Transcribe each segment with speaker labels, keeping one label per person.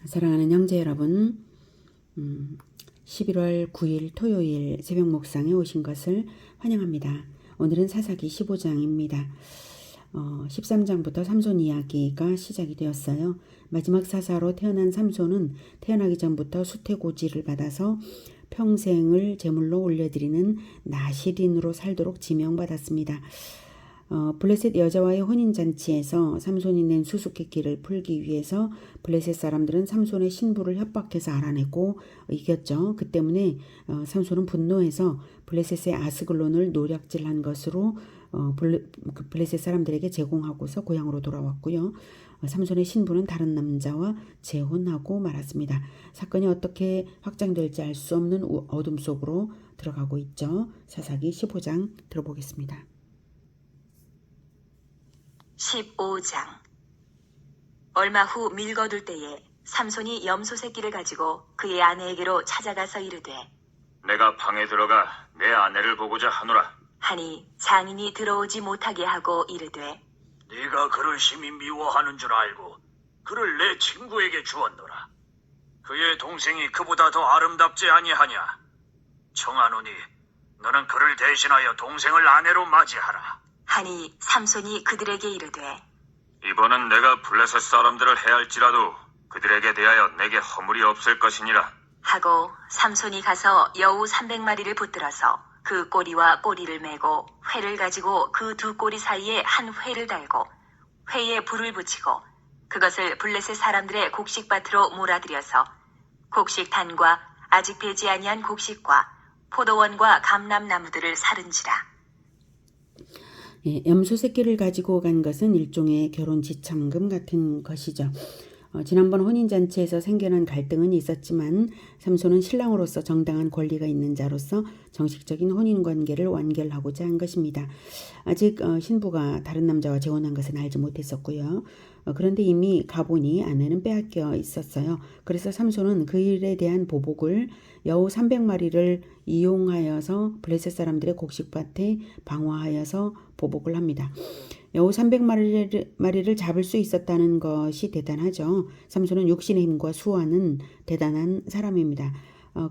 Speaker 1: 사랑하는 형제 여러분, 11월 9일 토요일 새벽 묵상에 오신 것을 환영합니다. 오늘은 사사기 15장입니다. 13장부터 삼손 이야기가 시작이 되었어요. 마지막 사사로 태어난 삼손은 태어나기 전부터 수태고지를 받아서 평생을 제물로 올려드리는 나실인으로 살도록 지명받았습니다. 블레셋 여자와의 혼인잔치에서 삼손이 낸 수수께끼를 풀기 위해서 블레셋 사람들은 삼손의 신부를 협박해서 알아내고 이겼죠. 그 때문에 삼손은 분노해서 블레셋의 아스글론을 노략질한 것으로 블레셋 사람들에게 제공하고서 고향으로 돌아왔고요. 삼손의 신부는 다른 남자와 재혼하고 말았습니다. 사건이 어떻게 확장될지 알 수 없는 어둠 속으로 들어가고 있죠. 사사기 15장 들어보겠습니다.
Speaker 2: 15장. 얼마 후 밀거둘 때에 삼손이 염소 새끼를 가지고 그의 아내에게로 찾아가서 이르되
Speaker 3: 내가 방에 들어가 내 아내를 보고자 하노라
Speaker 2: 하니 장인이 들어오지 못하게 하고 이르되
Speaker 4: 네가 그를 심히 미워하는 줄 알고 그를 내 친구에게 주었노라. 그의 동생이 그보다 더 아름답지 아니하냐. 청하노니 너는 그를 대신하여 동생을 아내로 맞이하라.
Speaker 2: 하니 삼손이 그들에게 이르되
Speaker 3: 이번은 내가 블레셋 사람들을 해할지라도 그들에게 대하여 내게 허물이 없을 것이니라.
Speaker 2: 하고 삼손이 가서 여우 300마리를 붙들어서 그 꼬리와 꼬리를 메고 회를 가지고 그 두 꼬리 사이에 한 회를 달고 회에 불을 붙이고 그것을 블레셋 사람들의 곡식밭으로 몰아들여서 곡식단과 아직 배지 아니한 곡식과 포도원과 감람나무들을 사른지라.
Speaker 1: 염소 새끼를 가지고 간 것은 일종의 결혼 지참금 같은 것이죠. 지난번 혼인잔치에서 생겨난 갈등은 있었지만 삼손은 신랑으로서 정당한 권리가 있는 자로서 정식적인 혼인관계를 완결하고자 한 것입니다. 아직 신부가 다른 남자와 재혼한 것은 알지 못했었고요. 그런데 이미 가보니 아내는 빼앗겨 있었어요. 그래서 삼손은 그 일에 대한 보복을 여우 300마리를 이용하여서 블레셋 사람들의 곡식밭에 방화하여서 보복을 합니다. 여우 300마리를 잡을 수 있었다는 것이 대단하죠. 삼손은 육신의 힘과 수와는 대단한 사람입니다.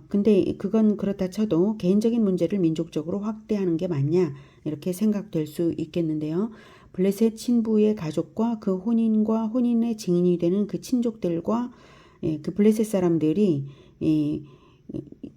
Speaker 1: 근데 그건 그렇다 쳐도 개인적인 문제를 민족적으로 확대하는 게 맞냐 이렇게 생각될 수 있겠는데요. 블레셋 신부의 가족과 그 혼인과 혼인의 증인이 되는 그 친족들과 그 블레셋 사람들이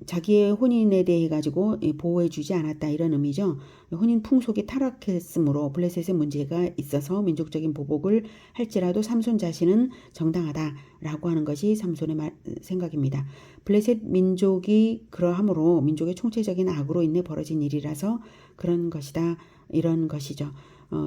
Speaker 1: 자기의 혼인에 대해 가지고 보호해주지 않았다 이런 의미죠. 혼인 풍속이 타락했으므로 블레셋에 문제가 있어서 민족적인 보복을 할지라도 삼손 자신은 정당하다라고 하는 것이 삼손의 생각입니다. 블레셋 민족이 그러하므로 민족의 총체적인 악으로 인해 벌어진 일이라서 그런 것이다 이런 것이죠.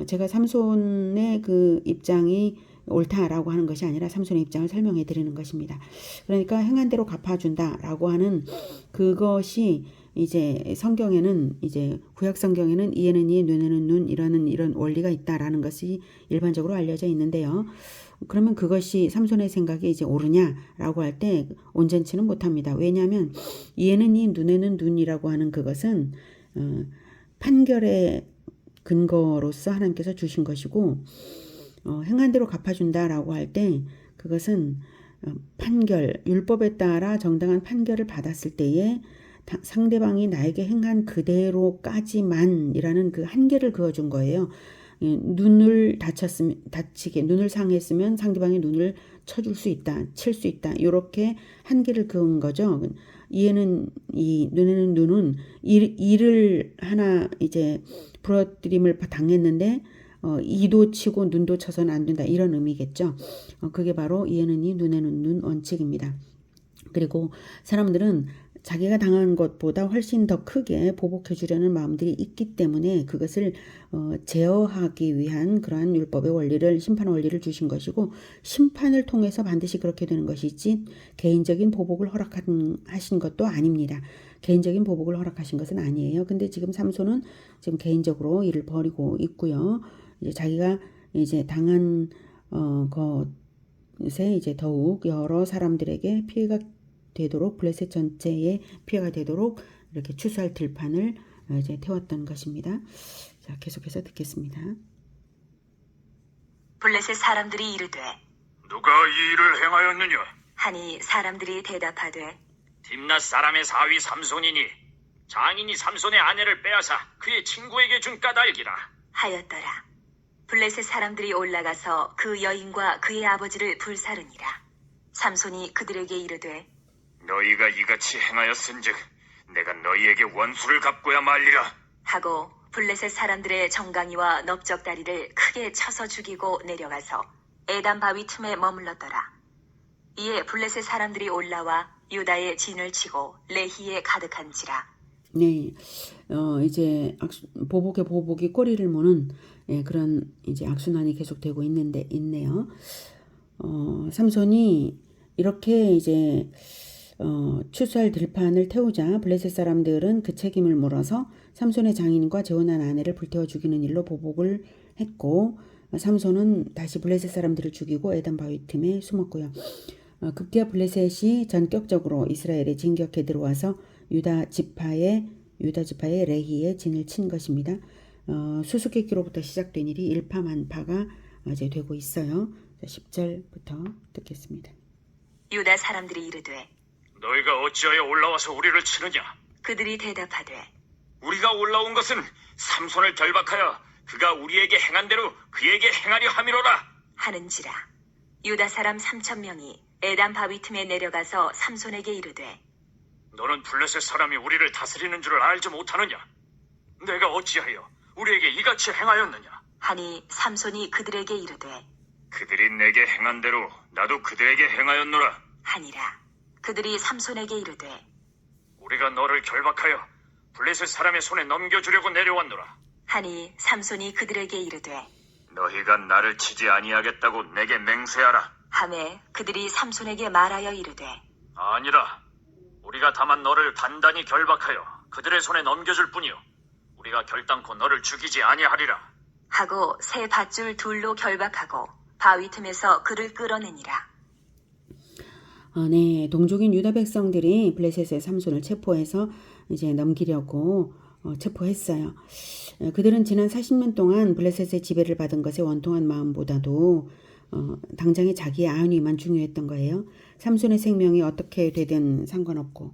Speaker 1: 제가 삼손의 그 입장이 옳다라고 하는 것이 아니라 삼손의 입장을 설명해 드리는 것입니다. 그러니까 행한 대로 갚아준다라고 하는 그것이 이제 성경에는 이제 구약 성경에는 이에는 이 눈에는 눈 이런 원리가 있다라는 것이 일반적으로 알려져 있는데요. 그러면 그것이 삼손의 생각이 이제 옳으냐라고 할 때 온전치는 못합니다. 왜냐하면 이에는 이 눈에는 눈이라고 하는 그것은 판결의 근거로서 하나님께서 주신 것이고 행한 대로 갚아준다라고 할 때 그것은 판결, 율법에 따라 정당한 판결을 받았을 때에 상대방이 나에게 행한 그대로까지만이라는 그 한계를 그어준 거예요. 눈을 눈을 상했으면 상대방의 눈을 쳐줄 수 있다, 칠 수 있다. 이렇게 한계를 그은 거죠. 이에는 이 눈에는 눈은 일을 하나 이제 부러뜨림을 당했는데 이도 치고 눈도 쳐서는 안 된다 이런 의미겠죠. 그게 바로 이에는 이 눈에는 눈 원칙입니다. 그리고 사람들은 자기가 당한 것보다 훨씬 더 크게 보복해 주려는 마음들이 있기 때문에 그것을 제어하기 위한 그러한 율법의 원리를 심판 원리를 주신 것이고 심판을 통해서 반드시 그렇게 되는 것이지 개인적인 보복을 허락하신 것도 아닙니다. 개인적인 보복을 허락하신 것은 아니에요. 근데 지금 삼손은 지금 개인적으로 일을 벌이고 있고요. 이제 자기가 이제 당한 것에 이제 더욱 여러 사람들에게 피해가 되도록 블레셋 전체에 피해가 되도록 이렇게 추수할 들판을 이제 태웠던 것입니다. 자, 계속해서 듣겠습니다.
Speaker 2: 블레셋 사람들이 이르되
Speaker 4: 누가 이 일을 행하였느냐?
Speaker 2: 하니 사람들이 대답하되
Speaker 4: 딥낫 사람의 사위 삼손이니 장인이 삼손의 아내를 빼앗아 그의 친구에게 준 까닭이라.
Speaker 2: 하였더라. 블레셋 사람들이 올라가서 그 여인과 그의 아버지를 불사르니라. 삼손이 그들에게 이르되
Speaker 3: 너희가 이같이 행하였은즉 내가 너희에게 원수를 갚고야 말리라.
Speaker 2: 하고 블레셋 사람들의 정강이와 넓적다리를 크게 쳐서 죽이고 내려가서 에단 바위 틈에 머물렀더라. 이에 블레셋 사람들이 올라와 유다의 진을 치고 레히에 가득한지라.
Speaker 1: 네, 이제 보복이 꼬리를 무는 그런 이제 악순환이 계속되고 있네요. 삼손이 이렇게 이제 추수할 들판을 태우자 블레셋 사람들은 그 책임을 물어서 삼손의 장인과 재혼한 아내를 불태워 죽이는 일로 보복을 했고, 삼손은 다시 블레셋 사람들을 죽이고 에단 바위 틈에 숨었고요. 급기야 블레셋이 전격적으로 이스라엘에 진격해 들어와서 유다 지파의 레히에 진을 친 것입니다. 수수께끼로부터 시작된 일이 일파만파가 이제 되고 있어요. 10절부터 듣겠습니다.
Speaker 2: 유다 사람들이 이르되
Speaker 4: 너희가 어찌하여 올라와서 우리를 치느냐?
Speaker 2: 그들이 대답하되
Speaker 3: 우리가 올라온 것은 삼손을 결박하여 그가 우리에게 행한 대로 그에게 행하려 함이로라.
Speaker 2: 하는지라. 유다 사람 3,000명이 에단 바위 틈에 내려가서 삼손에게 이르되
Speaker 4: 너는 블레셋 사람이 우리를 다스리는 줄을 알지 못하느냐? 내가 어찌하여 우리에게 이같이 행하였느냐?
Speaker 2: 하니 삼손이 그들에게 이르되
Speaker 3: 그들이 내게 행한 대로 나도 그들에게 행하였노라.
Speaker 2: 하니라. 그들이 삼손에게 이르되
Speaker 4: 우리가 너를 결박하여 블레셋 사람의 손에 넘겨주려고 내려왔노라.
Speaker 2: 하니 삼손이 그들에게 이르되
Speaker 3: 너희가 나를 치지 아니하겠다고 내게 맹세하라.
Speaker 2: 하매 그들이 삼손에게 말하여 이르되
Speaker 4: 아니라 우리가 다만 너를 단단히 결박하여 그들의 손에 넘겨줄 뿐이요 우리가 결단코 너를 죽이지 아니하리라.
Speaker 2: 하고 새 밧줄 둘로 결박하고 바위 틈에서 그를 끌어내니라.
Speaker 1: 네, 동족인 유다 백성들이 블레셋의 삼손을 체포해서 이제 넘기려고 체포했어요. 그들은 지난 40년 동안 블레셋의 지배를 받은 것에 원통한 마음보다도 당장의 자기의 안위만 중요했던 거예요. 삼손의 생명이 어떻게 되든 상관없고,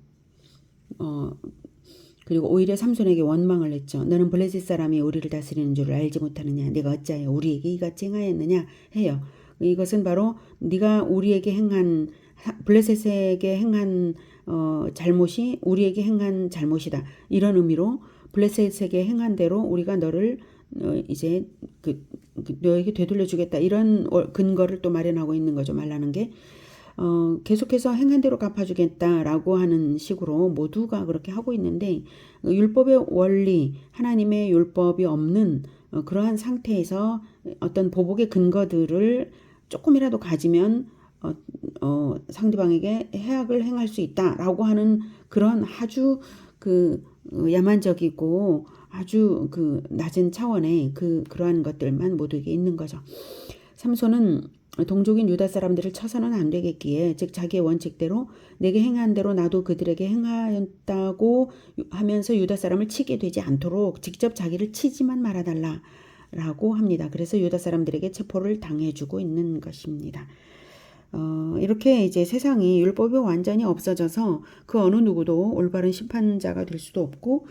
Speaker 1: 그리고 오히려 삼손에게 원망을 했죠. 너는 블레셋 사람이 우리를 다스리는 줄을 알지 못하느냐? 네가 어찌하여 우리에게 이같이 행하였느냐? 해요. 이것은 바로 네가 우리에게 행한 블레셋에게 행한 잘못이 우리에게 행한 잘못이다. 이런 의미로 블레셋에게 행한 대로 우리가 너를 이제 너에게 되돌려주겠다. 이런 근거를 또 마련하고 있는 거죠. 말하는 게. 계속해서 행한 대로 갚아주겠다라고 하는 식으로 모두가 그렇게 하고 있는데 율법의 원리, 하나님의 율법이 없는 그러한 상태에서 어떤 보복의 근거들을 조금이라도 가지면 상대방에게 해악을 행할 수 있다라고 하는 그런 아주 야만적이고 아주 낮은 차원의 그러한 것들만 모두에게 있는 거죠. 삼손은 동족인 유다 사람들을 쳐서는 안 되겠기에 즉 자기의 원칙대로 내게 행한 대로 나도 그들에게 행하였다고 하면서 유다 사람을 치게 되지 않도록 직접 자기를 치지만 말아달라라고 합니다. 그래서 유다 사람들에게 체포를 당해주고 있는 것입니다. 이렇게 이제 세상이 율법이 완전히 없어져서 그 어느 누구도 올바른 심판자가 될 수도 없고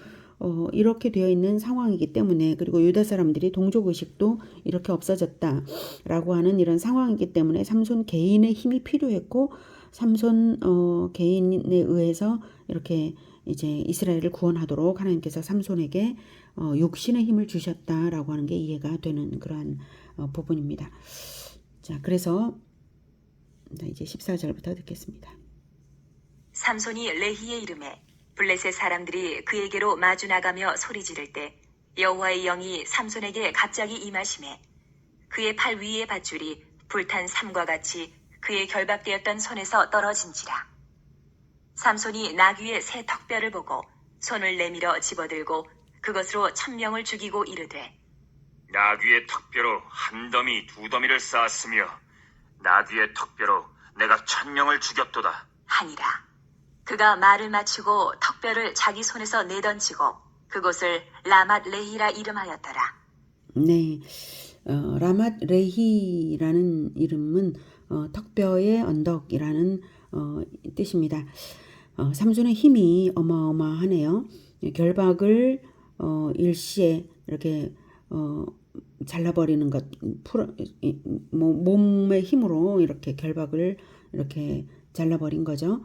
Speaker 1: 이렇게 되어 있는 상황이기 때문에 그리고 유다 사람들이 동족의식도 이렇게 없어졌다라고 하는 이런 상황이기 때문에 삼손 개인의 힘이 필요했고 삼손 개인에 의해서 이렇게 이제 이스라엘을 구원하도록 하나님께서 삼손에게 육신의 힘을 주셨다라고 하는 게 이해가 되는 그러한 부분입니다. 자, 그래서 이제 14절부터 듣겠습니다.
Speaker 2: 삼손이 레히의 이름에 블레셋 사람들이 그에게로 마주 나가며 소리 지를 때 여호와의 영이 삼손에게 갑자기 임하심에 그의 팔 위의 밧줄이 불탄 삼과 같이 그의 결박되었던 손에서 떨어진지라. 삼손이 나귀의 새 턱뼈를 보고 손을 내밀어 집어들고 그것으로 1,000명을 죽이고 이르되
Speaker 3: 나귀의 턱뼈로 한 더미 두 더미를 쌓았으며 나귀의 턱뼈로 내가 1,000명을 죽였도다.
Speaker 2: 하니라. 그가 말을 마치고 턱뼈를 자기 손에서 내던지고 그곳을 라맛 레히라 이름하였더라.
Speaker 1: 네, 라맛 레히라는 이름은 턱뼈의 언덕이라는 뜻입니다. 삼손의 힘이 어마어마하네요. 결박을 일시에 이렇게 잘라버리는 것, 몸의 힘으로 이렇게 결박을 이렇게 잘라버린 거죠.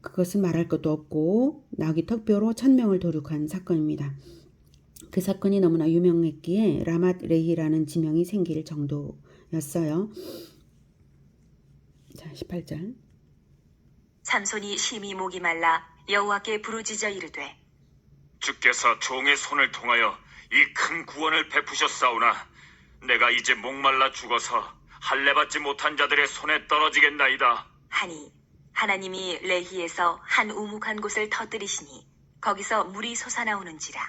Speaker 1: 그것은 말할 것도 없고 나귀 턱뼈로 1000명을 도륙한 사건입니다. 그 사건이 너무나 유명했기에 라맛 레히라는 지명이 생길 정도였어요. 자, 18절.
Speaker 2: 삼손이 심히 목이 말라 여호와께 부르짖어 이르되
Speaker 3: 주께서 종의 손을 통하여 이 큰 구원을 베푸셨사오나 내가 이제 목말라 죽어서 할례받지 못한 자들의 손에 떨어지겠나이다.
Speaker 2: 하니 하나님이 레히에서 한 우묵한 곳을 터뜨리시니 거기서 물이 솟아나오는지라.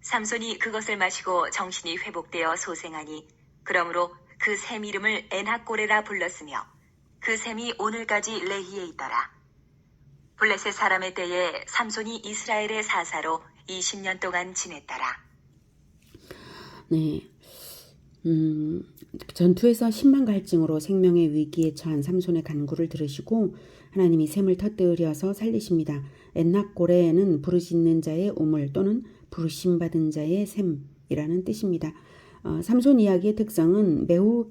Speaker 2: 삼손이 그것을 마시고 정신이 회복되어 소생하니 그러므로 그 샘 이름을 엔하꼬레라 불렀으며 그 샘이 오늘까지 레히에 있더라. 블레셋 사람의 때에 삼손이 이스라엘의 사사로 20년 동안 지냈더라.
Speaker 1: 네. 전투에서 10만 갈증으로 생명의 위기에 처한 삼손의 간구를 들으시고 하나님이 샘을 터뜨려서 살리십니다. 엔낙고레는 부르짖는 자의 우물 또는 부르심받은 자의 샘이라는 뜻입니다. 삼손 이야기의 특성은 매우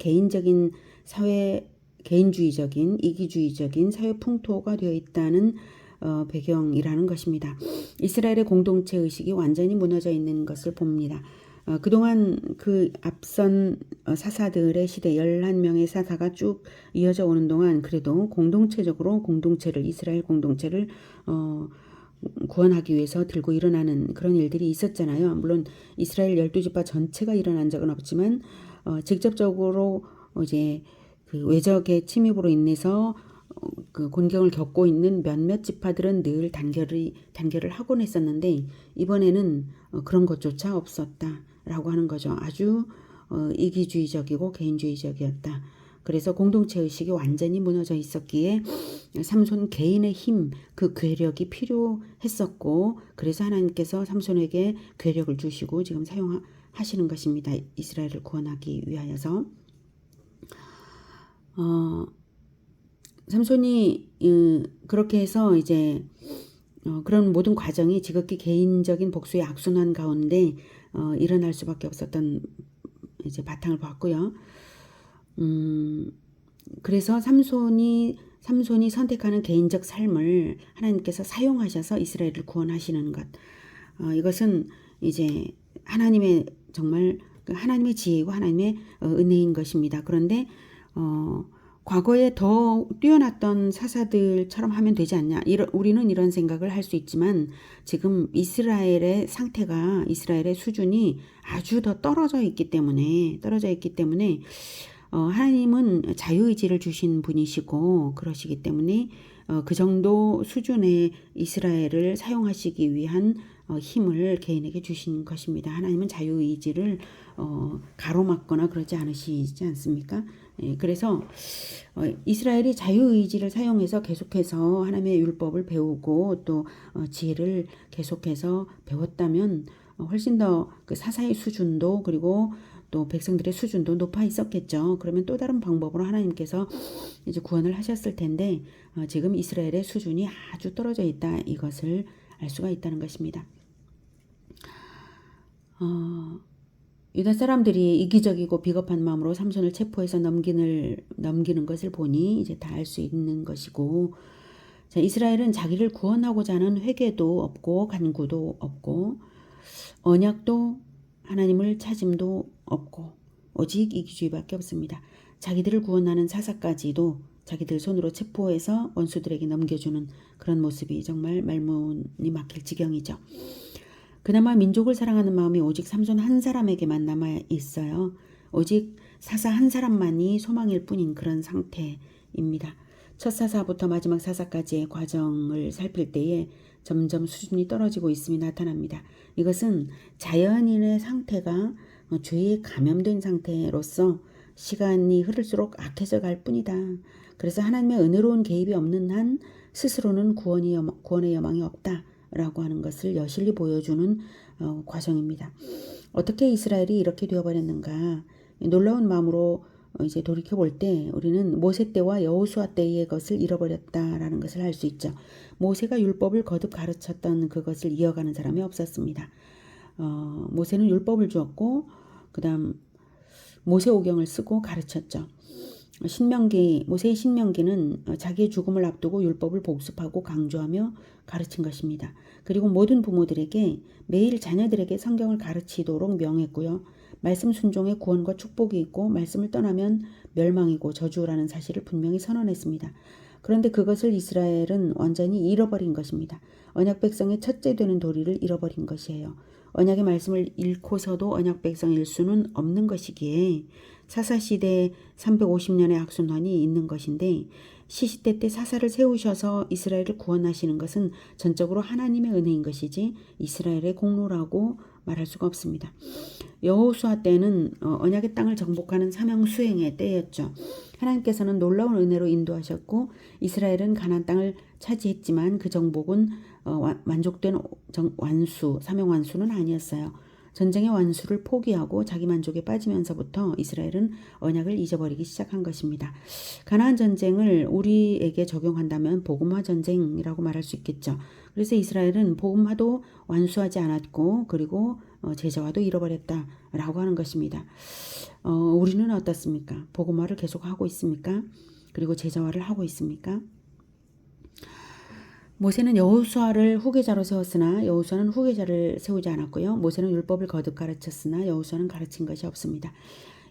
Speaker 1: 개인주의적인 이기주의적인 사회 풍토가 되어 있다는 배경이라는 것입니다. 이스라엘의 공동체 의식이 완전히 무너져 있는 것을 봅니다. 그동안 그 앞선 사사들의 시대 11명의 사사가 쭉 이어져 오는 동안 그래도 공동체적으로 이스라엘 공동체를 구원하기 위해서 들고 일어나는 그런 일들이 있었잖아요. 물론 이스라엘 12지파 전체가 일어난 적은 없지만 직접적으로 이제 그 외적의 침입으로 인해서 그 곤경을 겪고 있는 몇몇 지파들은 늘 단결을 하곤 했었는데 이번에는 그런 것조차 없었다라고 하는 거죠. 아주 이기주의적이고 개인주의적이었다. 그래서 공동체 의식이 완전히 무너져 있었기에 삼손 개인의 힘, 그 괴력이 필요했었고 그래서 하나님께서 삼손에게 괴력을 주시고 지금 사용하시는 것입니다. 이스라엘을 구원하기 위하여서. 삼손이 그렇게 해서 이제 그런 모든 과정이 지극히 개인적인 복수의 악순환 가운데 일어날 수밖에 없었던 이제 바탕을 봤고요. 그래서 삼손이 선택하는 개인적 삶을 하나님께서 사용하셔서 이스라엘을 구원하시는 것. 이것은 이제 하나님의 정말 하나님의 지혜이고 하나님의 은혜인 것입니다. 그런데 과거에 더 뛰어났던 사사들처럼 하면 되지 않냐. 우리는 이런 생각을 할 수 있지만 지금 이스라엘의 상태가 이스라엘의 수준이 아주 더 떨어져 있기 때문에 하나님은 자유의지를 주신 분이시고 그러시기 때문에 그 정도 수준의 이스라엘을 사용하시기 위한 힘을 개인에게 주신 것입니다. 하나님은 자유의지를 가로막거나 그러지 않으시지 않습니까? 그래서 이스라엘이 자유의지를 사용해서 계속해서 하나님의 율법을 배우고 또 지혜를 계속해서 배웠다면 훨씬 더 그 사사의 수준도 그리고 또 백성들의 수준도 높아 있었겠죠. 그러면 또 다른 방법으로 하나님께서 이제 구원을 하셨을 텐데 지금 이스라엘의 수준이 아주 떨어져 있다. 이것을 알 수가 있다는 것입니다. 유다 사람들이 이기적이고 비겁한 마음으로 삼손을 체포해서 넘기는 것을 보니 이제 다 알 수 있는 것이고, 자, 이스라엘은 자기를 구원하고자 하는 회개도 없고 간구도 없고 언약도 하나님을 찾음도 없고 오직 이기주의밖에 없습니다. 자기들을 구원하는 사사까지도 자기들 손으로 체포해서 원수들에게 넘겨주는 그런 모습이 정말 말문이 막힐 지경이죠. 그나마 민족을 사랑하는 마음이 오직 삼손 한 사람에게만 남아 있어요. 오직 사사 한 사람만이 소망일 뿐인 그런 상태입니다. 첫 사사부터 마지막 사사까지의 과정을 살필 때에 점점 수준이 떨어지고 있음이 나타납니다. 이것은 자연인의 상태가 죄에 감염된 상태로서 시간이 흐를수록 악해져 갈 뿐이다. 그래서 하나님의 은혜로운 개입이 없는 한 스스로는 구원의 여망이 없다라고 하는 것을 여실히 보여주는 과정입니다. 어떻게 이스라엘이 이렇게 되어버렸는가? 놀라운 마음으로 이제 돌이켜 볼 때 우리는 모세 때와 여호수아 때의 것을 잃어버렸다라는 것을 알 수 있죠. 모세가 율법을 거듭 가르쳤던 그것을 이어가는 사람이 없었습니다. 모세는 율법을 주었고 그다음 모세오경을 쓰고 가르쳤죠. 모세의 신명기는 자기의 죽음을 앞두고 율법을 복습하고 강조하며 가르친 것입니다. 그리고 모든 부모들에게 매일 자녀들에게 성경을 가르치도록 명했고요. 말씀 순종에 구원과 축복이 있고 말씀을 떠나면 멸망이고 저주라는 사실을 분명히 선언했습니다. 그런데 그것을 이스라엘은 완전히 잃어버린 것입니다. 언약 백성의 첫째 되는 도리를 잃어버린 것이에요. 언약의 말씀을 잃고서도 언약 백성일 수는 없는 것이기에 사사시대 350년의 악순환이 있는 것인데 시시때 때 사사를 세우셔서 이스라엘을 구원하시는 것은 전적으로 하나님의 은혜인 것이지 이스라엘의 공로라고 말할 수가 없습니다. 여호수아 때는 언약의 땅을 정복하는 사명 수행의 때였죠. 하나님께서는 놀라운 은혜로 인도하셨고 이스라엘은 가나안 땅을 차지했지만 그 정복은 만족된 사명 완수는 아니었어요. 전쟁의 완수를 포기하고 자기 만족에 빠지면서부터 이스라엘은 언약을 잊어버리기 시작한 것입니다. 가나안 전쟁을 우리에게 적용한다면 복음화 전쟁이라고 말할 수 있겠죠. 그래서 이스라엘은 복음화도 완수하지 않았고 그리고 제자화도 잃어버렸다라고 하는 것입니다. 우리는 어떻습니까? 복음화를 계속하고 있습니까? 그리고 제자화를 하고 있습니까? 모세는 여호수아를 후계자로 세웠으나 여호수아는 후계자를 세우지 않았고요. 모세는 율법을 거듭 가르쳤으나 여호수아는 가르친 것이 없습니다.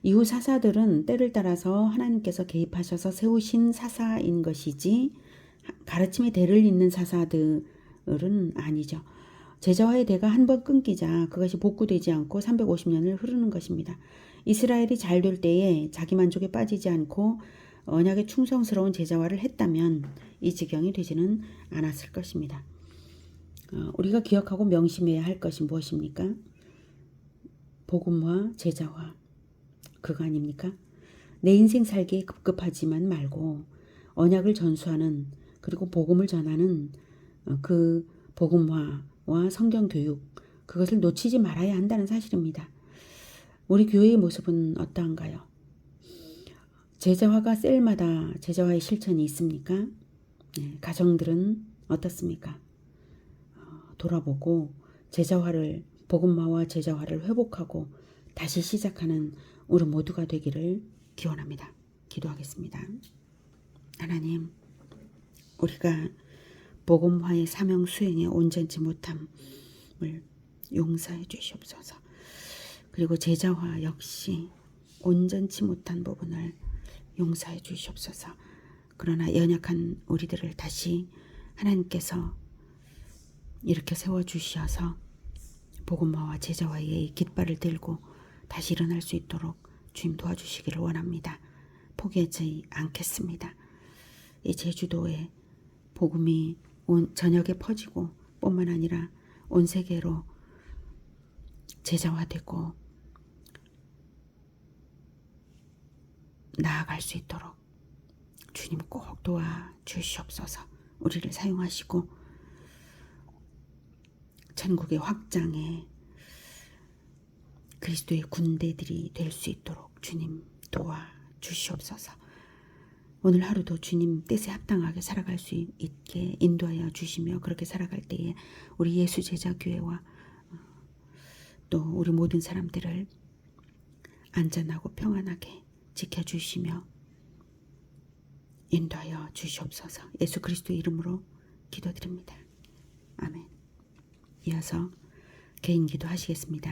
Speaker 1: 이후 사사들은 때를 따라서 하나님께서 개입하셔서 세우신 사사인 것이지 가르침의 대를 잇는 사사들은 아니죠. 제자와의 대가 한 번 끊기자 그것이 복구되지 않고 350년을 흐르는 것입니다. 이스라엘이 잘 될 때에 자기 만족에 빠지지 않고 언약에 충성스러운 제자화를 했다면 이 지경이 되지는 않았을 것입니다. 우리가 기억하고 명심해야 할 것이 무엇입니까? 복음화, 제자화 그거 아닙니까? 내 인생 살기에 급급하지만 말고 언약을 전수하는 그리고 복음을 전하는 그 복음화와 성경 교육 그것을 놓치지 말아야 한다는 사실입니다. 우리 교회의 모습은 어떠한가요? 제자화가 셀마다 제자화의 실천이 있습니까? 네, 가정들은 어떻습니까? 돌아보고 제자화를 복음화와 제자화를 회복하고 다시 시작하는 우리 모두가 되기를 기원합니다. 기도하겠습니다. 하나님, 우리가 복음화의 사명 수행에 온전치 못함을 용서해 주시옵소서. 그리고 제자화 역시 온전치 못한 부분을 용서해 주시옵소서. 그러나 연약한 우리들을 다시 하나님께서 이렇게 세워주셔서 복음화와 제자화의 깃발을 들고 다시 일어날 수 있도록 주님 도와주시기를 원합니다. 포기하지 않겠습니다. 이 제주도에 복음이 온 전역에 퍼지고 뿐만 아니라 온 세계로 제자화되고 나아갈 수 있도록 주님 꼭 도와주시옵소서. 우리를 사용하시고 천국의 확장에 그리스도의 군대들이 될 수 있도록 주님 도와주시옵소서. 오늘 하루도 주님 뜻에 합당하게 살아갈 수 있게 인도하여 주시며 그렇게 살아갈 때에 우리 예수 제자 교회와 또 우리 모든 사람들을 안전하고 평안하게 지켜주시며 인도하여 주시옵소서. 예수 그리스도의 이름으로 기도드립니다. 아멘. 이어서 개인 기도 하시겠습니다.